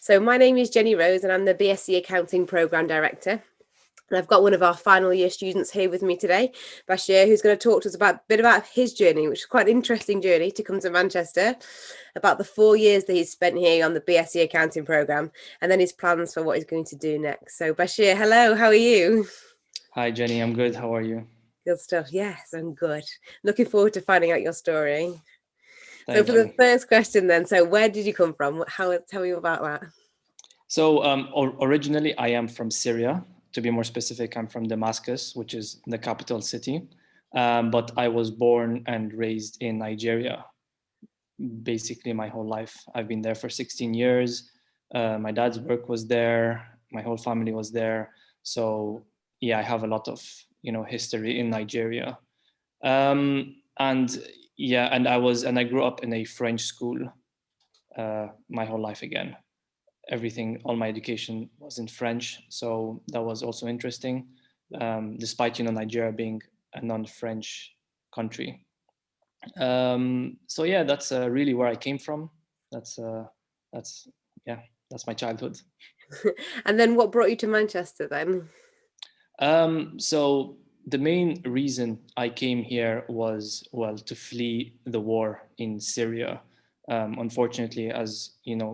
So my name is Jenny Rose and I'm the BSc Accounting Programme Director. And I've got one of our final year students here with me today, Basheir'a, who's going to talk to us about a bit about his journey, which is quite an interesting journey to come to Manchester, about the 4 years that he's spent here on the BSc Accounting Programme, and then his plans for what he's going to do next. So Basheir'a, hello, how are you? Hi, Jenny. I'm good. How are you? Good stuff. Yes, I'm good. Looking forward to finding out your story. So for Thank the you. first question then, so where did you come from? Tell me about that. So originally, I am from Syria. To be more specific, I'm from Damascus, which is the capital city. But I was born and raised in Nigeria, basically my whole life. I've been there for 16 years. My dad's work was there. My whole family was there. So yeah, I have a lot of history in Nigeria. And yeah, and I grew up in a French school my whole life again. All my education was in French, so that was also interesting, despite Nigeria being a non-French country. So yeah, that's really where I came from. That's that's yeah, that's my childhood. And then what brought you to Manchester then? So the main reason I came here was, well, to flee the war in Syria. Unfortunately, as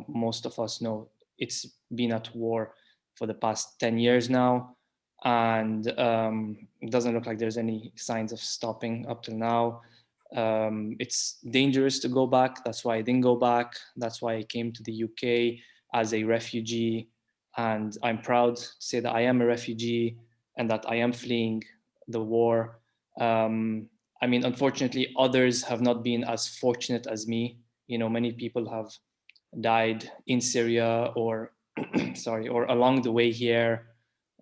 most of us know, it's been at war for the past 10 years now, and it doesn't look like there's any signs of stopping up till now. It's dangerous to go back. That's why I didn't go back. That's why I came to the UK as a refugee. And I'm proud to say that I am a refugee and that I am fleeing the war. I mean, unfortunately, others have not been as fortunate as me. Many people have died in Syria or, sorry, or along the way here,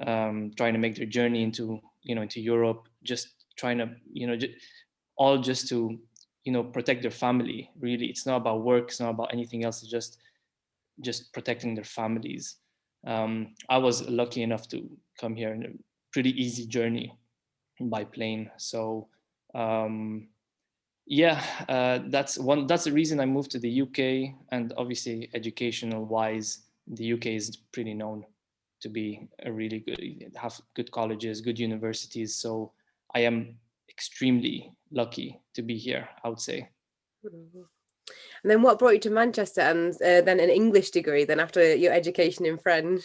trying to make their journey into Europe, just trying to, all just to, protect their family. Really, it's not about work. It's not about anything else. It's just protecting their families. I was lucky enough to come here in a pretty easy journey by plane. So um, yeah, that's the reason I moved to the UK. And obviously, educational wise, the UK is pretty known to be a really good, have good colleges, good universities. So I am extremely lucky to be here, I would say. Mhm. And then what brought you to Manchester and then an English degree then after your education in French?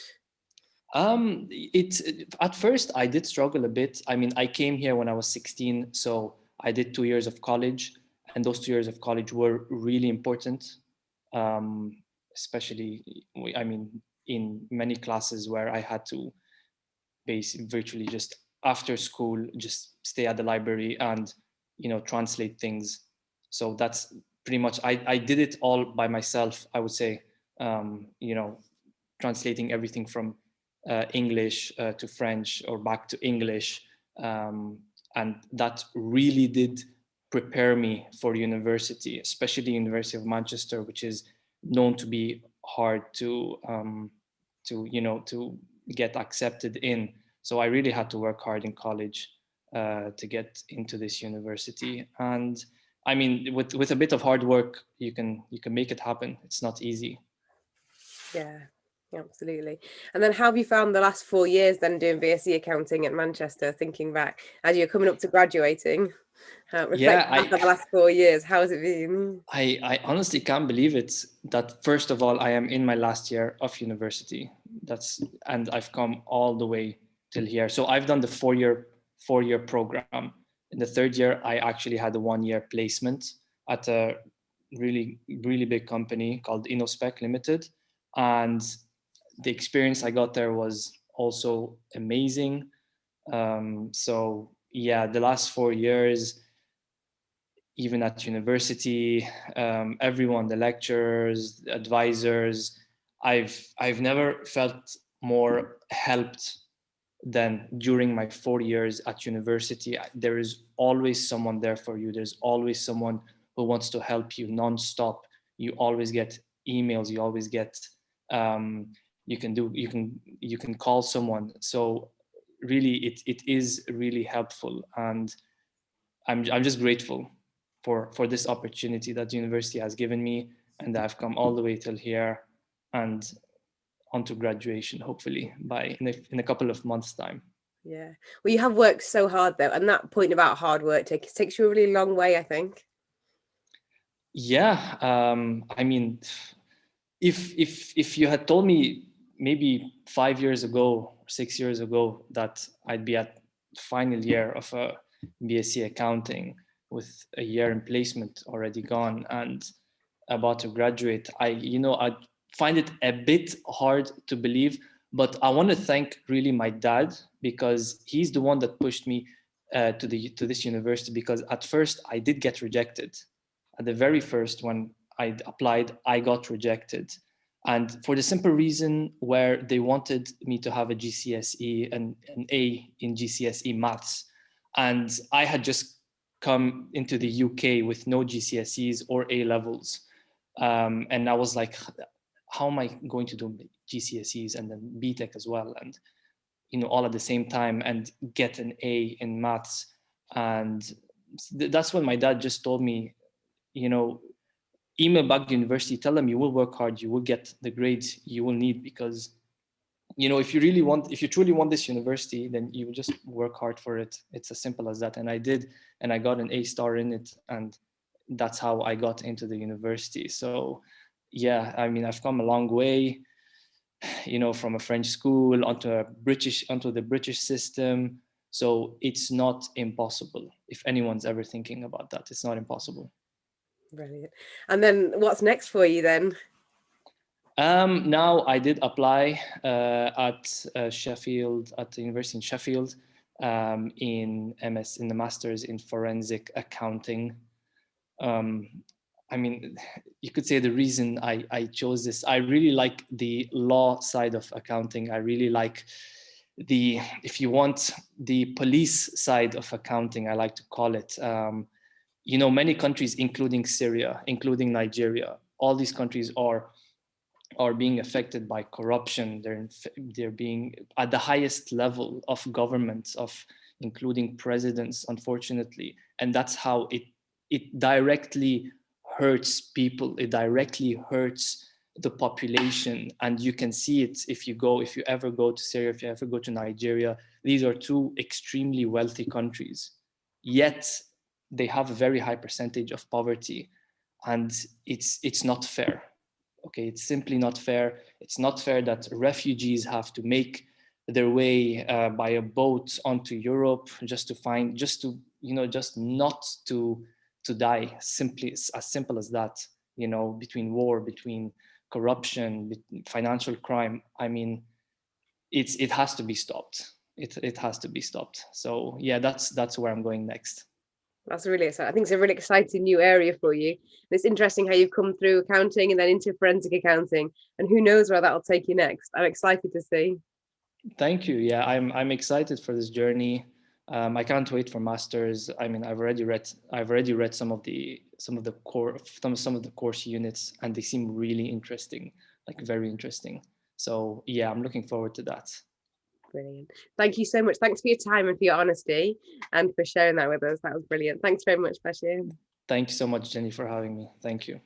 It's At first I did struggle a bit. I mean, I came here when I was 16, so I did 2 years of college, and those 2 years of college were really important. Especially, I mean, in many classes where I had to basically virtually just after school just stay at the library and translate things. So that's pretty much I did it all by myself, I would say. Translating everything from English to French or back to English. And that really did prepare me for university, especially University of Manchester, which is known to be hard to get accepted in. So I really had to work hard in college to get into this university. And I mean, with a bit of hard work, you can make it happen. It's not easy. Yeah, absolutely. And then how have you found the last 4 years then doing BSc Accounting at Manchester, thinking back as you're coming up to graduating? Yeah, Reflecting back on the last 4 years, how has it been? I honestly can't believe it that first of all I am in my last year of university. And I've come all the way till here. So I've done the four year program. In the third year, I actually had a 1 year placement at a really really big company called InnoSpec Limited, and the experience I got there was also amazing. So yeah, the last 4 years, even at university, everyone, the lecturers, the advisors, I've never felt more helped than during my 4 years at university. There is always someone there for you. There's always someone who wants to help you nonstop. You always get emails. You always get you can call someone. So really, it is really helpful, and I'm just grateful for this opportunity that the university has given me, and I've come all the way till here. And onto graduation, hopefully in a couple of months' time. Yeah. Well, you have worked so hard though, and that point about hard work takes you a really long way, I think. Yeah, I mean, if you had told me maybe 5 years ago, 6 years ago, that I'd be at final year of a BSc Accounting with a year in placement already gone and about to graduate, I find it a bit hard to believe. But I want to thank really my dad, because he's the one that pushed me to this university. Because at first I did get rejected. At the very first, when I applied, I got rejected, and for the simple reason where they wanted me to have a GCSE and an A in GCSE maths, and I had just come into the UK with no GCSEs or A levels, and I was like, how am I going to do GCSEs and then BTech as well, and all at the same time, and get an A in maths? And that's when my dad just told me, email back to university, tell them you will work hard, you will get the grades you will need, because if you truly want this university, then you will just work hard for it. It's as simple as that. And I did, and I got an A star in it, and that's how I got into the university. So yeah, I mean, I've come a long way, from a French school onto the British system. So it's not impossible. If anyone's ever thinking about that, it's not impossible. Brilliant. And then what's next for you then? Now I did apply at Sheffield, at the university in Sheffield, in the Masters in Forensic Accounting. I mean, you could say the reason I chose this, I really like the law side of accounting. I really like if you want, the police side of accounting, I like to call it. Many countries, including Syria, including Nigeria, all these countries are being affected by corruption. They're being at the highest level of governments, including presidents, unfortunately, and that's how it directly hurts people. It directly hurts the population, and you can see it if you ever go to Syria, if you ever go to Nigeria. These are two extremely wealthy countries, yet they have a very high percentage of poverty, and it's not fair. Okay, it's simply not fair. It's not fair that refugees have to make their way by a boat onto Europe just not to die. Simply, as simple as that. Between war, between corruption, financial crime. I mean, it has to be stopped. It has to be stopped. So yeah, that's where I'm going next. That's really exciting. I think it's a really exciting new area for you. And it's interesting how you've come through accounting and then into forensic accounting, and who knows where that'll take you next. I'm excited to see. Thank you. Yeah, I'm excited for this journey. I can't wait for masters. I mean, I've already read some of the course units, and they seem really interesting, like very interesting. So yeah, I'm looking forward to that. Brilliant. Thank you so much. Thanks for your time and for your honesty and for sharing that with us. That was brilliant. Thanks very much, Basheir'a. Thank you so much, Jenny, for having me. Thank you.